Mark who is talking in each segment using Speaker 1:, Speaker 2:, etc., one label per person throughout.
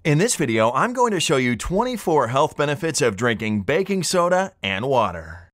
Speaker 1: In this video, I'm going to show you 24 health benefits of drinking baking soda and water.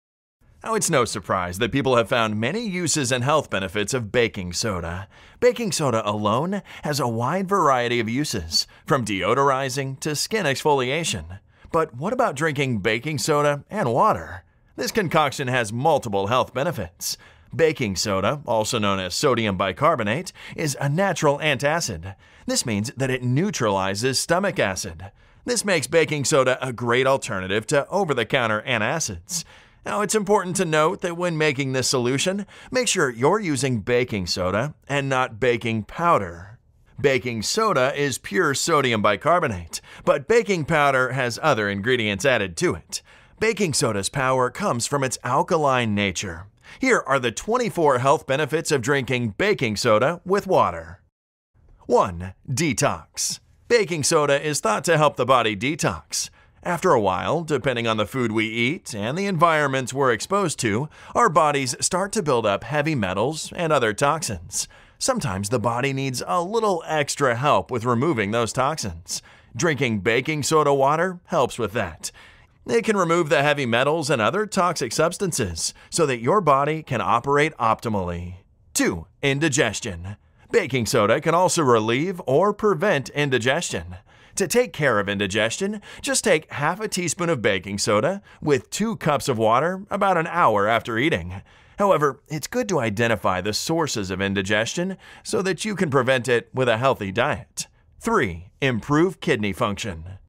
Speaker 1: Now, it's no surprise that people have found many uses and health benefits of baking soda. Baking soda alone has a wide variety of uses, from deodorizing to skin exfoliation. But what about drinking baking soda and water? This concoction has multiple health benefits. Baking soda, also known as sodium bicarbonate, is a natural antacid. This means that it neutralizes stomach acid. This makes baking soda a great alternative to over-the-counter antacids. Now, it's important to note that when making this solution, make sure you're using baking soda and not baking powder. Baking soda is pure sodium bicarbonate, but baking powder has other ingredients added to it. Baking soda's power comes from its alkaline nature. Here are the 24 health benefits of drinking baking soda with water. 1. Detox. Baking soda is thought to help the body detox. After a while, depending on the food we eat and the environments we're exposed to, our bodies start to build up heavy metals and other toxins. Sometimes the body needs a little extra help with removing those toxins. Drinking baking soda water helps with that. It can remove the heavy metals and other toxic substances so that your body can operate optimally. 2. Indigestion. Baking soda can also relieve or prevent indigestion. To take care of indigestion, just take half a teaspoon of baking soda with 2 cups of water about an hour after eating. However, it's good to identify the sources of indigestion so that you can prevent it with a healthy diet. 3. Improve kidney function.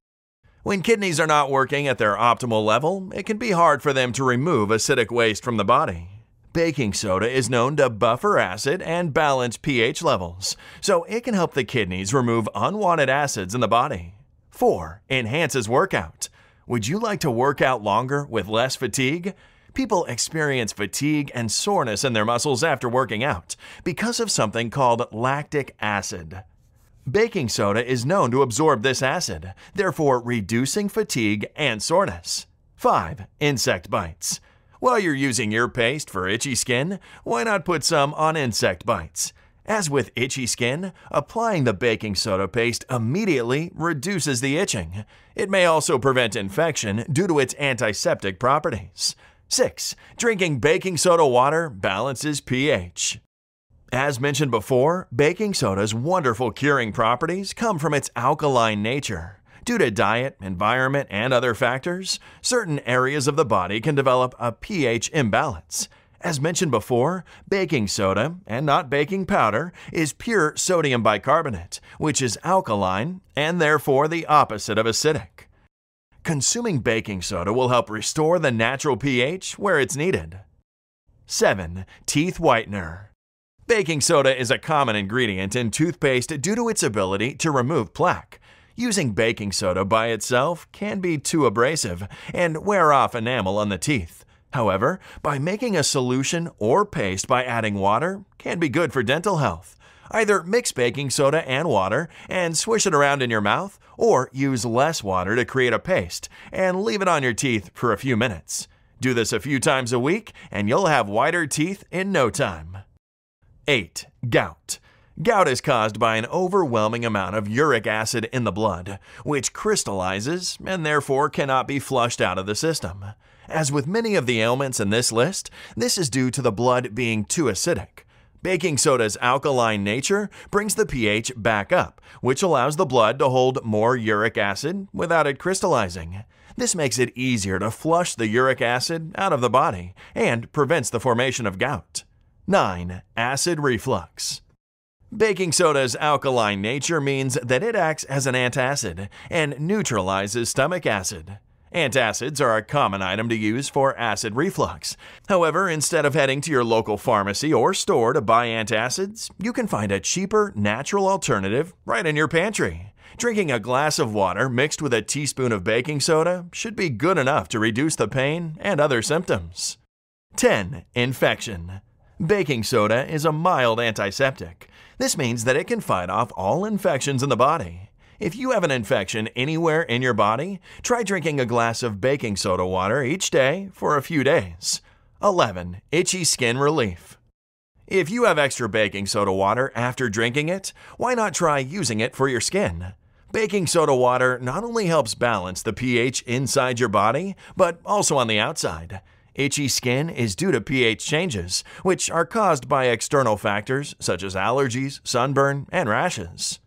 Speaker 1: When kidneys are not working at their optimal level, it can be hard for them to remove acidic waste from the body. Baking soda is known to buffer acid and balance pH levels, so it can help the kidneys remove unwanted acids in the body. 4. Enhances workout. Would you like to work out longer with less fatigue? People experience fatigue and soreness in their muscles after working out because of something called lactic acid. Baking soda is known to absorb this acid, therefore reducing fatigue and soreness. 5. Insect bites. While you're using your paste for itchy skin, why not put some on insect bites? As with itchy skin, applying the baking soda paste immediately reduces the itching. It may also prevent infection due to its antiseptic properties. 6. Drinking baking soda water balances pH. As mentioned before, baking soda's wonderful curing properties come from its alkaline nature. Due to diet, environment, and other factors, certain areas of the body can develop a pH imbalance. As mentioned before, baking soda, and not baking powder, is pure sodium bicarbonate, which is alkaline and therefore the opposite of acidic. Consuming baking soda will help restore the natural pH where it's needed. 7. Teeth whitener. Baking soda is a common ingredient in toothpaste due to its ability to remove plaque. Using baking soda by itself can be too abrasive and wear off enamel on the teeth. However, by making a solution or paste by adding water can be good for dental health. Either mix baking soda and water and swish it around in your mouth, or use less water to create a paste and leave it on your teeth for a few minutes. Do this a few times a week and you'll have whiter teeth in no time. 8. Gout. Gout is caused by an overwhelming amount of uric acid in the blood, which crystallizes and therefore cannot be flushed out of the system. As with many of the ailments in this list, this is due to the blood being too acidic. Baking soda's alkaline nature brings the pH back up, which allows the blood to hold more uric acid without it crystallizing. This makes it easier to flush the uric acid out of the body and prevents the formation of gout. 9. Acid reflux. Baking soda's alkaline nature means that it acts as an antacid and neutralizes stomach acid. Antacids are a common item to use for acid reflux. However, instead of heading to your local pharmacy or store to buy antacids, you can find a cheaper, natural alternative right in your pantry. Drinking a glass of water mixed with a teaspoon of baking soda should be good enough to reduce the pain and other symptoms. 10. Infection. Baking soda is a mild antiseptic. This means that it can fight off all infections in the body. If you have an infection anywhere in your body, try drinking a glass of baking soda water each day for a few days. 11. Itchy skin relief. If you have extra baking soda water after drinking it, why not try using it for your skin? Baking soda water not only helps balance the pH inside your body, but also on the outside. Itchy skin is due to pH changes, which are caused by external factors such as allergies, sunburn, and rashes.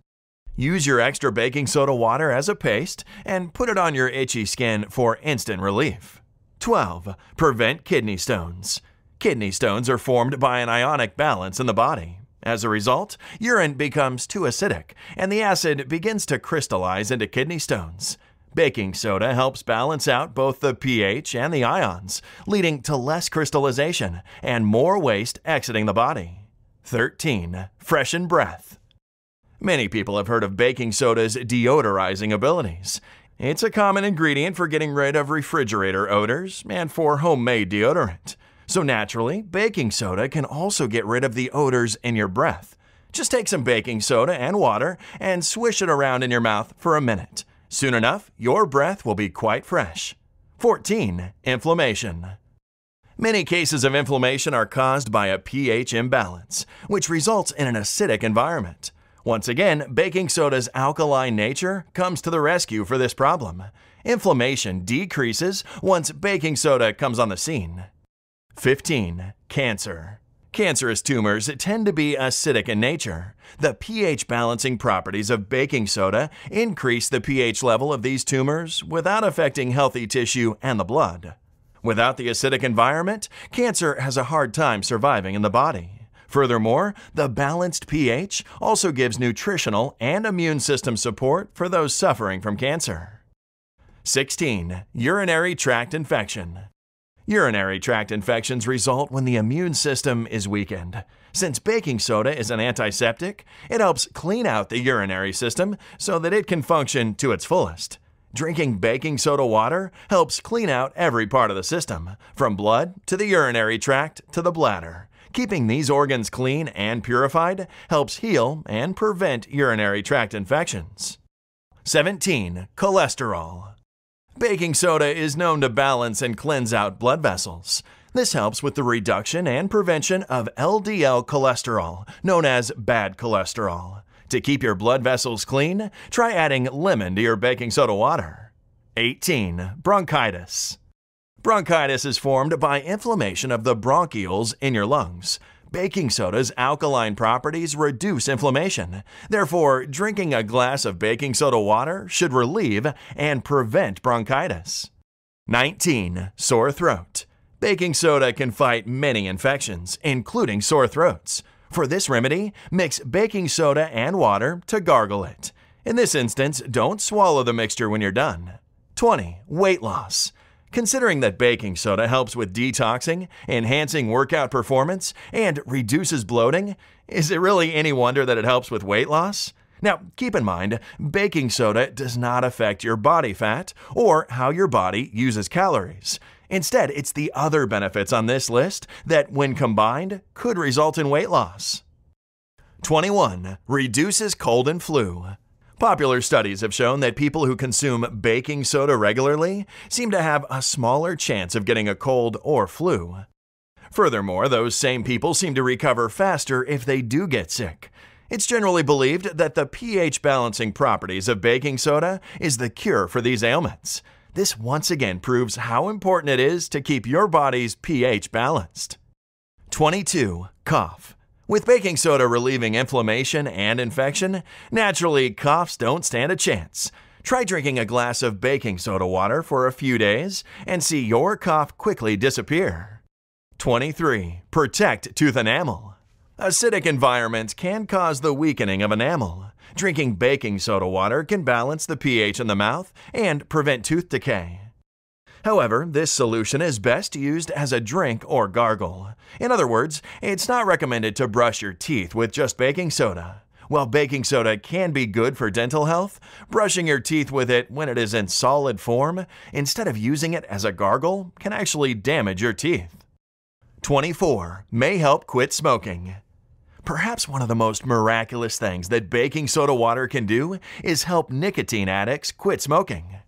Speaker 1: Use your extra baking soda water as a paste and put it on your itchy skin for instant relief. 12. Prevent kidney stones. Kidney stones are formed by an ionic balance in the body. As a result, urine becomes too acidic, and the acid begins to crystallize into kidney stones. Baking soda helps balance out both the pH and the ions, leading to less crystallization and more waste exiting the body. 13. Freshen breath. Many people have heard of baking soda's deodorizing abilities. It's a common ingredient for getting rid of refrigerator odors and for homemade deodorant. So naturally, baking soda can also get rid of the odors in your breath. Just take some baking soda and water and swish it around in your mouth for a minute. Soon enough, your breath will be quite fresh. 14. Inflammation. Many cases of inflammation are caused by a pH imbalance, which results in an acidic environment. Once again, baking soda's alkaline nature comes to the rescue for this problem. Inflammation decreases once baking soda comes on the scene. 15. Cancer. Cancerous tumors tend to be acidic in nature. The pH balancing properties of baking soda increase the pH level of these tumors without affecting healthy tissue and the blood. Without the acidic environment, cancer has a hard time surviving in the body. Furthermore, the balanced pH also gives nutritional and immune system support for those suffering from cancer. 16. Urinary tract infection. Urinary tract infections result when the immune system is weakened. Since baking soda is an antiseptic, it helps clean out the urinary system so that it can function to its fullest. Drinking baking soda water helps clean out every part of the system, from blood to the urinary tract to the bladder. Keeping these organs clean and purified helps heal and prevent urinary tract infections. 17. Cholesterol. Baking soda is known to balance and cleanse out blood vessels. This helps with the reduction and prevention of LDL cholesterol, known as bad cholesterol. To keep your blood vessels clean, try adding lemon to your baking soda water. 18. Bronchitis. Bronchitis is formed by inflammation of the bronchioles in your lungs. Baking soda's alkaline properties reduce inflammation. Therefore, drinking a glass of baking soda water should relieve and prevent bronchitis. 19. Sore throat. Baking soda can fight many infections, including sore throats. For this remedy, mix baking soda and water to gargle it. In this instance, don't swallow the mixture when you're done. 20. Weight loss. Considering that baking soda helps with detoxing, enhancing workout performance, and reduces bloating, is it really any wonder that it helps with weight loss? Now, keep in mind, baking soda does not affect your body fat or how your body uses calories. Instead, it's the other benefits on this list that, when combined, could result in weight loss. 21. Reduces cold and flu. Popular studies have shown that people who consume baking soda regularly seem to have a smaller chance of getting a cold or flu. Furthermore, those same people seem to recover faster if they do get sick. It's generally believed that the pH balancing properties of baking soda is the cure for these ailments. This once again proves how important it is to keep your body's pH balanced. 22. Cough. With baking soda relieving inflammation and infection, naturally coughs don't stand a chance. Try drinking a glass of baking soda water for a few days and see your cough quickly disappear. 23. Protect tooth enamel. Acidic environments can cause the weakening of enamel. Drinking baking soda water can balance the pH in the mouth and prevent tooth decay. However, this solution is best used as a drink or gargle. In other words, it's not recommended to brush your teeth with just baking soda. While baking soda can be good for dental health, brushing your teeth with it when it is in solid form, instead of using it as a gargle, can actually damage your teeth. 24. May help quit smoking. Perhaps one of the most miraculous things that baking soda water can do is help nicotine addicts quit smoking.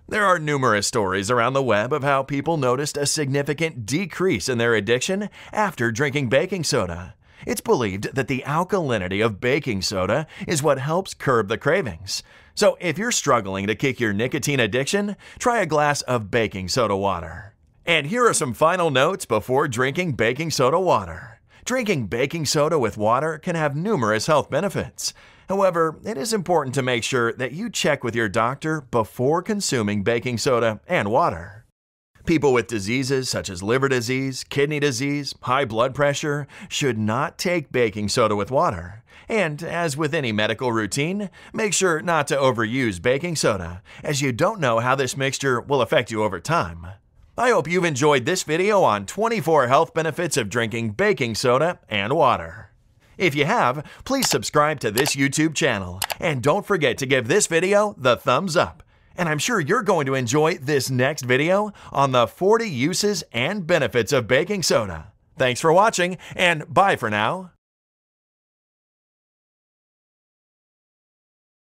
Speaker 1: There are numerous stories around the web of how people noticed a significant decrease in their addiction after drinking baking soda. It's believed that the alkalinity of baking soda is what helps curb the cravings. So if you're struggling to kick your nicotine addiction, try a glass of baking soda water. And here are some final notes before drinking baking soda water. Drinking baking soda with water can have numerous health benefits. However, it is important to make sure that you check with your doctor before consuming baking soda and water. People with diseases such as liver disease, kidney disease, high blood pressure should not take baking soda with water. And as with any medical routine, make sure not to overuse baking soda, as you don't know how this mixture will affect you over time. I hope you've enjoyed this video on 24 health benefits of drinking baking soda and water. If you have, please subscribe to this YouTube channel, and don't forget to give this video the thumbs up. And I'm sure you're going to enjoy this next video on the 40 uses and benefits of baking soda. Thanks for watching, and bye for now.